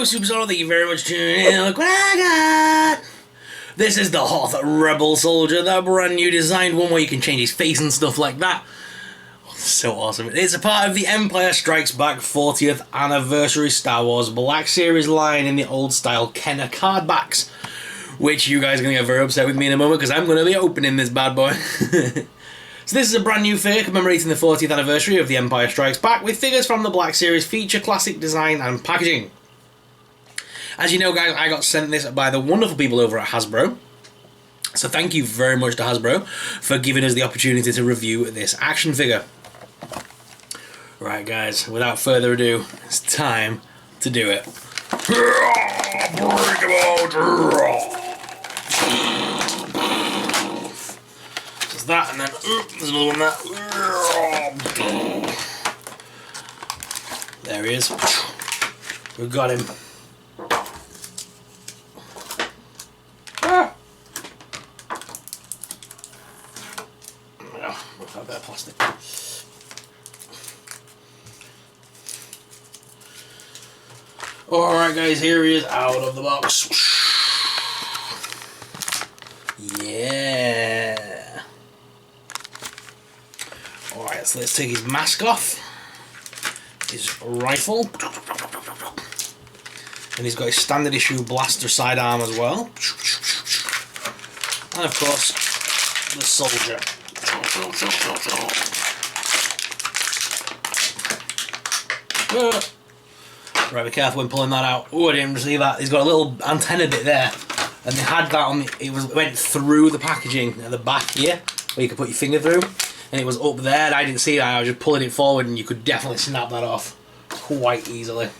Hello, Superstar. Thank you very much for tuning in. Look what I got. This is the Hoth Rebel Soldier, the brand new designed one where you can change his face and stuff like that. So awesome. It's a part of the Empire Strikes Back 40th Anniversary Star Wars Black Series line in the old style Kenner card backs, which you guys are going to get very upset with me in a moment because I'm going to be opening this bad boy. So this is a brand new figure commemorating the 40th anniversary of the Empire Strikes Back with figures from the Black Series feature classic design and packaging. As you know, guys, I got sent this by the wonderful people over at Hasbro. So thank you very much to Hasbro for giving us the opportunity to review this action figure. Right, guys, without further ado, it's time to do it. Just that, and then there's another one there. There he is. We've got him. A bit of plastic. Alright guys, here he is out of the box. Yeah. Alright, so let's take his mask off. His rifle. And he's got his standard issue blaster sidearm as well. And of course, the soldier. Right, be careful when pulling that out. Oh, I didn't see that. He's got a little antenna bit there, and they had that on. It went through the packaging at the back here, where you could put your finger through, and it was up there. And I didn't see that. I was just pulling it forward, and you could definitely snap that off quite easily.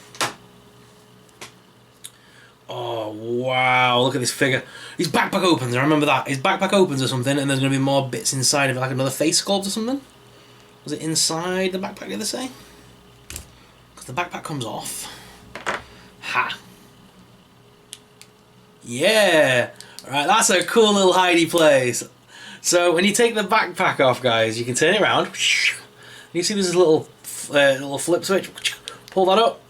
Oh wow! Look at this figure. His backpack opens. I remember that. His backpack opens or something, and there's going to be more bits inside of it, like another face sculpt or something. Was it inside the backpack? Did they say? Because the backpack comes off. Ha! Yeah! Right, that's a cool little hidey place. So when you take the backpack off, guys, you can turn it around. You see this little flip switch. Pull that up,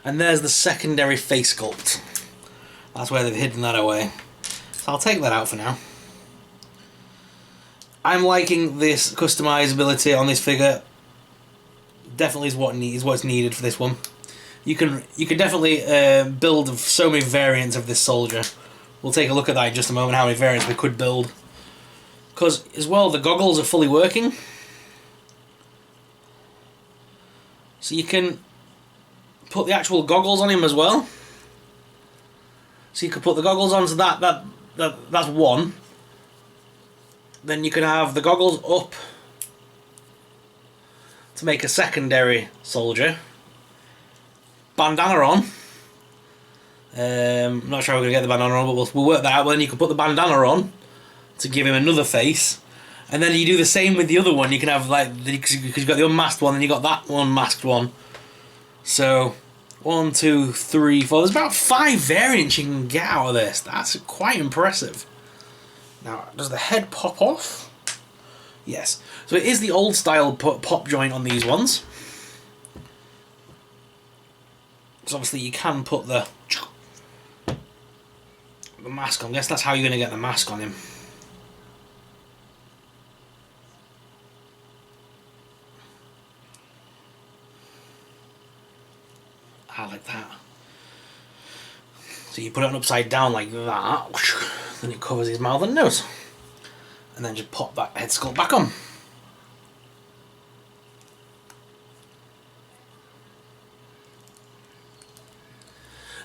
and there's the secondary face sculpt. That's where they've hidden that away. So I'll take that out for now. I'm liking this customizability on this figure. Definitely is what's needed for this one. You can definitely build so many variants of this soldier. We'll take a look at that in just a moment, how many variants we could build. Because as well, the goggles are fully working. So you can put the actual goggles on him as well. So you could put the goggles onto that's one. Then you can have the goggles up to make a secondary soldier. Bandana on. I'm not sure how we're going to get the bandana on, but we'll work that out. But then you can put the bandana on to give him another face. And then you do the same with the other one. You can have, like, because you've got the unmasked one, and you've got that one masked one. So 1, 2, 3, 4. There's about 5 variants you can get out of this. That's quite impressive. Now, does the head pop off? Yes. So it is the old style pop joint on these ones. So obviously you can put the mask on. I guess that's how you're going to get the mask on him. I like that. So you put it on upside down like that, then it covers his mouth and nose. And then just pop that head sculpt back on.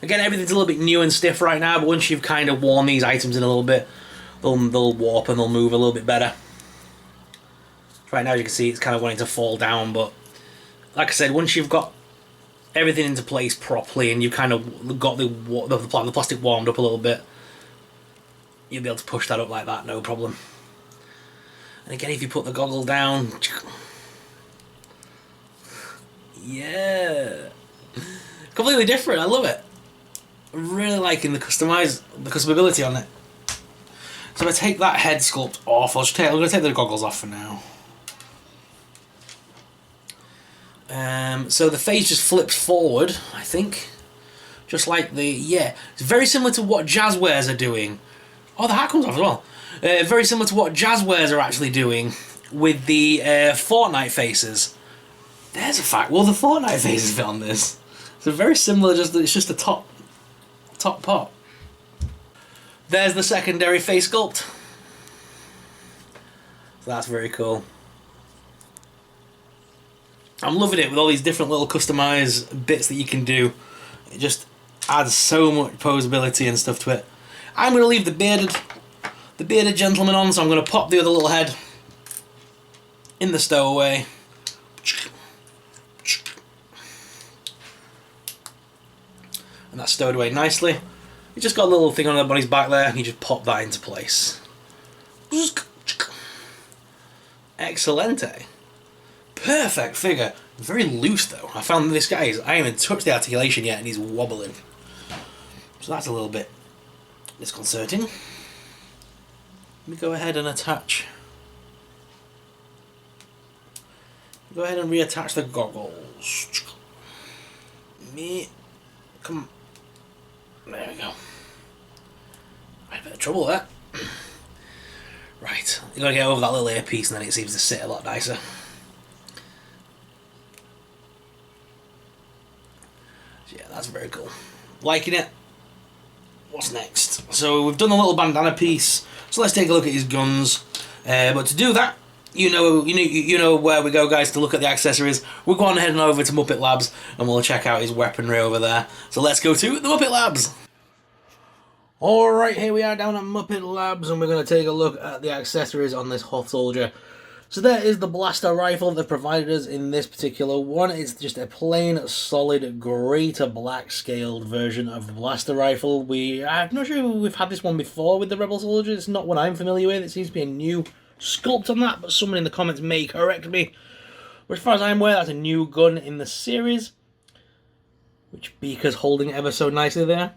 Again, everything's a little bit new and stiff right now, but once you've kind of worn these items in a little bit, they'll warp and they'll move a little bit better. Right now, as you can see, it's kind of wanting to fall down, but like I said, once you've got everything into place properly and you've kind of got the plastic warmed up a little bit, you'll be able to push that up like that, no problem. And again, if you put the goggle down, yeah, completely different. I love it. I'm really liking the customability on it. So if I take that head sculpt off, I'm going to take the goggles off for now. So the face just flips forward, I think. Just like the, yeah, it's very similar to what Jazzwares are doing. Oh, the hat comes off as well. Very similar to what Jazzwares are actually doing with the Fortnite faces. There's a fact. Well, the Fortnite faces fit on this. So very similar, it's just the top part. There's the secondary face sculpt. So that's very cool. I'm loving it with all these different little customized bits that you can do. It just adds so much posability and stuff to it. I'm going to leave the bearded gentleman on, so I'm going to pop the other little head in the stowaway. And that's stowed away nicely. He's just got a little thing on his back there, and you just pop that into place. Excellente. Perfect figure. Very loose though. I found this guy I haven't even touched the articulation yet and he's wobbling. So that's a little bit disconcerting. Let me go ahead and attach. Go ahead and reattach the goggles. Come on. There we go. I had a bit of trouble with that. Right. You gotta get over that little earpiece and then it seems to sit a lot nicer. Yeah, that's very cool. Liking it. What's next? So we've done the little bandana piece. So let's take a look at his guns. But to do that, you know where we go, guys, to look at the accessories. We're going ahead and over to Muppet Labs, and we'll check out his weaponry over there. So let's go to the Muppet Labs. All right, here we are down at Muppet Labs, and we're going to take a look at the accessories on this Hoth soldier. So there is the blaster rifle they've provided us in this particular one. It's just a plain, solid, grey to black scaled version of the blaster rifle. I'm not sure we've had this one before with the Rebel Soldier. It's not one I'm familiar with. It seems to be a new sculpt on that, but someone in the comments may correct me. But as far as I'm aware, that's a new gun in the series, which Beaker's holding ever so nicely there.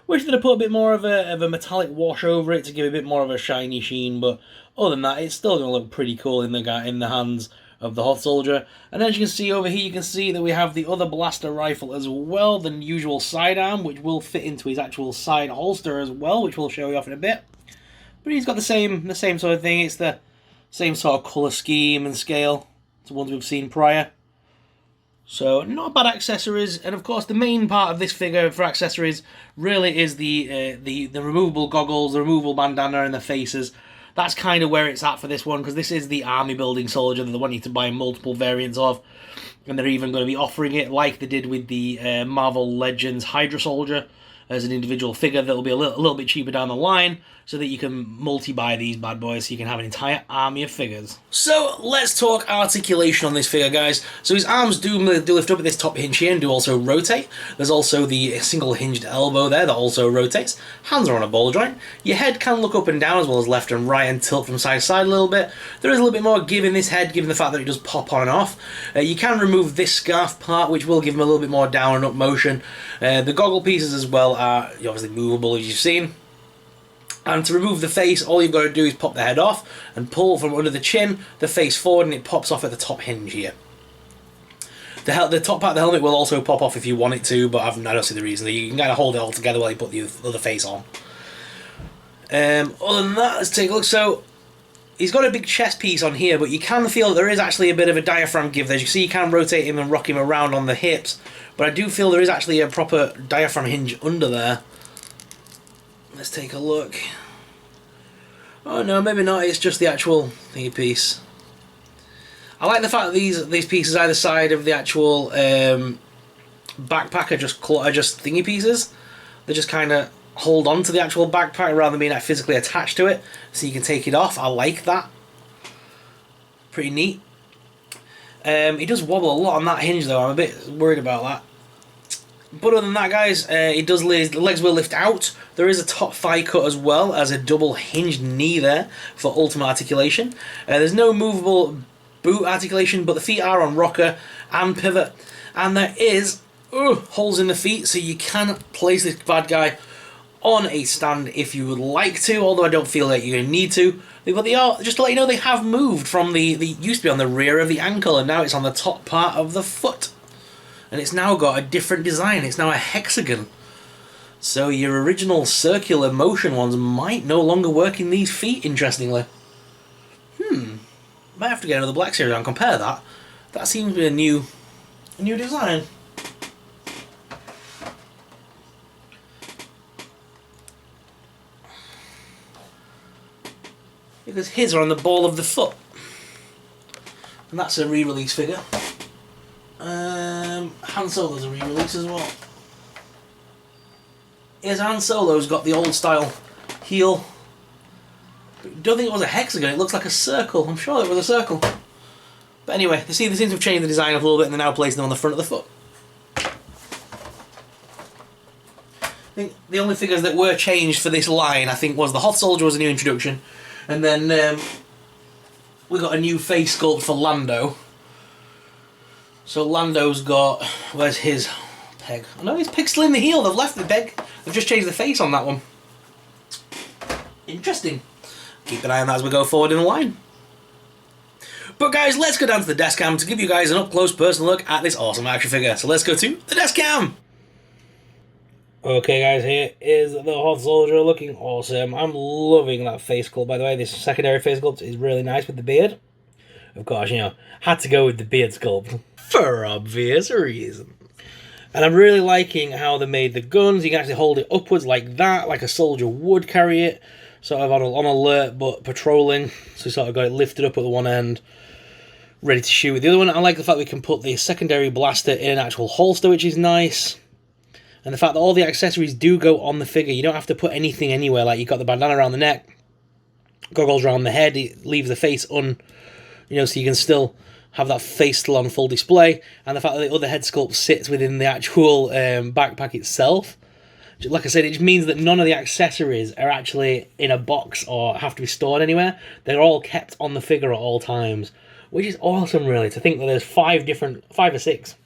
Wish they'd have put a bit more of a metallic wash over it to give it a bit more of a shiny sheen, but other than that, it's still going to look pretty cool in the hands of the Hoth soldier. And as you can see over here, you can see that we have the other blaster rifle as well, the usual sidearm, which will fit into his actual side holster as well, which we'll show you off in a bit. But he's got the same sort of thing. It's the same sort of colour scheme and scale to ones we've seen prior. So, not bad accessories, and of course the main part of this figure for accessories really is the removable goggles, the removable bandana, and the faces. That's kind of where it's at for this one, because this is the army building soldier that they want you to buy multiple variants of, and they're even going to be offering it like they did with the Marvel Legends Hydra soldier as an individual figure that will be a little bit cheaper down the line, so that you can multi-buy these bad boys so you can have an entire army of figures. So let's talk articulation on this figure, guys. So his arms do lift up at this top hinge here and do also rotate. There's also the single hinged elbow there that also rotates. Hands are on a ball joint. Your head can look up and down as well as left and right and tilt from side to side a little bit. There is a little bit more give in this head given the fact that it does pop on and off. You can remove this scarf part, which will give him a little bit more down and up motion. The goggle pieces as well are obviously movable, as you've seen. And to remove the face, all you've got to do is pop the head off and pull from under the chin, the face forward, and it pops off at the top hinge here. The top part of the helmet will also pop off if you want it to, but I don't see the reason. You can kind of hold it all together while you put the other face on. Other than that, let's take a look. So, he's got a big chest piece on here, but you can feel there is actually a bit of a diaphragm give there. As you can see, you can rotate him and rock him around on the hips, but I do feel there is actually a proper diaphragm hinge under there. Let's take a look. Oh no, maybe not. It's just the actual thingy piece. I like the fact that these pieces either side of the actual backpack are just thingy pieces. They just kind of hold on to the actual backpack rather than being physically attached to it, so you can take it off. I like that. Pretty neat. He does wobble a lot on that hinge though. I'm a bit worried about that. But other than that, guys, the legs will lift out. There is a top thigh cut as well as a double hinged knee there for ultimate articulation. There's no movable boot articulation, but the feet are on rocker and pivot. And there is holes in the feet, so you can place this bad guy on a stand if you would like to, although I don't feel that you're going to need to. But they are, just to let you know, they have moved from they used to be on the rear of the ankle, and now it's on the top part of the foot. and it's now got a different design. It's now a hexagon. So your original circular motion ones might no longer work in these feet, interestingly. Might have to get another Black Series and compare that. That seems to be a new design. Because his are on the ball of the foot. And that's a re-release figure. Han Solo's a re-release as well. Here's Han Solo's got the old style heel. Don't think it was a hexagon, it looks like a circle. I'm sure it was a circle. But anyway, they seem to have changed the design up a little bit and they're now placing them on the front of the foot. I think the only figures that were changed for this line, I think, was the Hoth Soldier was a new introduction. And then we got a new face sculpt for Lando. So Lando's got... Where's his peg? Oh no, his peg's still in the heel. They've left the peg. They've just changed the face on that one. Interesting. Keep an eye on that as we go forward in the line. But guys, let's go down to the desk cam to give you guys an up-close personal look at this awesome action figure. So let's go to the desk cam. Okay guys, here is the Hoth Soldier looking awesome. I'm loving that face sculpt, by the way. This secondary face sculpt is really nice with the beard. Of course, you know, had to go with the beard sculpt for obvious reasons. And I'm really liking how they made the guns. You can actually hold it upwards like that, like a soldier would carry it. Sort of on alert, but patrolling. So we sort of got it lifted up at the one end, ready to shoot with the other one. I like the fact we can put the secondary blaster in an actual holster, which is nice. And the fact that all the accessories do go on the figure. You don't have to put anything anywhere. Like, you've got the bandana around the neck, goggles around the head. It leaves the face so you can still have that face still on full display. And the fact that the other head sculpt sits within the actual backpack itself. Like I said, it just means that none of the accessories are actually in a box or have to be stored anywhere. They're all kept on the figure at all times, which is awesome, really, to think that there's 5 or 6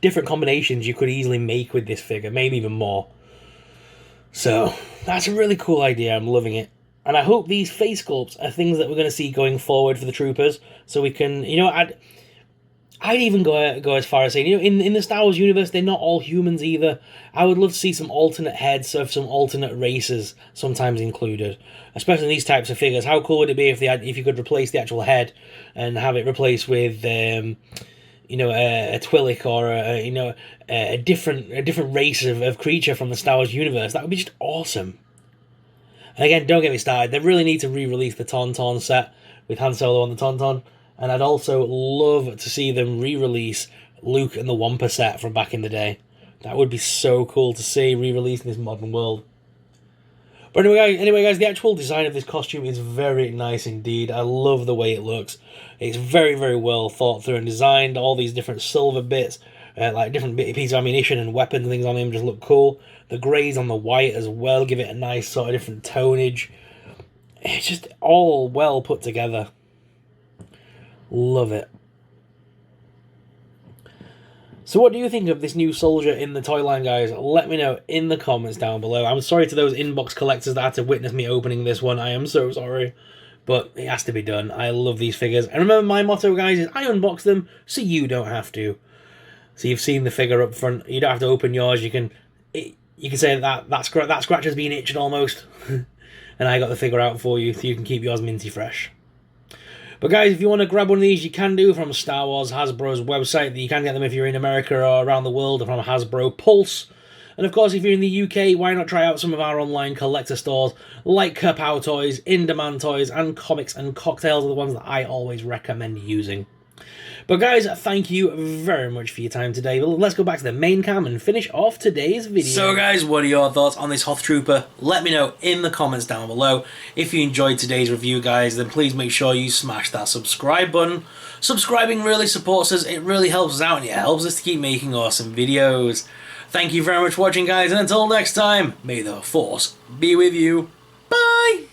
different combinations you could easily make with this figure, maybe even more. So, that's a really cool idea. I'm loving it. And I hope these face sculpts are things that we're going to see going forward for the troopers, so we can, you know, I'd even go as far as saying, you know, in the Star Wars universe, they're not all humans either. I would love to see some alternate heads of some alternate races sometimes included, especially in these types of figures. How cool would it be if you could replace the actual head and have it replaced with, you know, a Twi'lek or a different race of creature from the Star Wars universe? That would be just awesome. And again, don't get me started. They really need to re-release the Tauntaun set with Han Solo on the Tauntaun. And I'd also love to see them re-release Luke and the Wampa set from back in the day. That would be so cool to see re-released in this modern world. But anyway, guys, the actual design of this costume is very nice indeed. I love the way it looks. It's very, very well thought through and designed. All these different silver bits, like different pieces of ammunition and weapons and things on him just look cool. The greys on the white as well give it a nice sort of different tonage. It's just all well put together. Love it. So what do you think of this new soldier in the toy line, guys? Let me know in the comments down below. I'm sorry to those inbox collectors that had to witness me opening this one. I am so sorry. But it has to be done. I love these figures. And remember, my motto, guys, is I unbox them so you don't have to. So you've seen the figure up front. You don't have to open yours. You can say that scratch has been itching almost. And I got the figure out for you so you can keep yours minty fresh. But guys, if you want to grab one of these, you can do from Star Wars Hasbro's website. You can get them if you're in America or around the world from Hasbro Pulse. And of course, if you're in the UK, why not try out some of our online collector stores like Kapow Toys, In Demand Toys, and Comics and Cocktails are the ones that I always recommend using. But guys, thank you very much for your time today. Let's go back to the main cam and finish off today's video. So guys, what are your thoughts on this Hoth Trooper? Let me know in the comments down below. If you enjoyed today's review, guys, then please make sure you smash that subscribe button. Subscribing really supports us, it really helps us out, and it helps us to keep making awesome videos. Thank you very much for watching, guys, and until next time, may the Force be with you. Bye!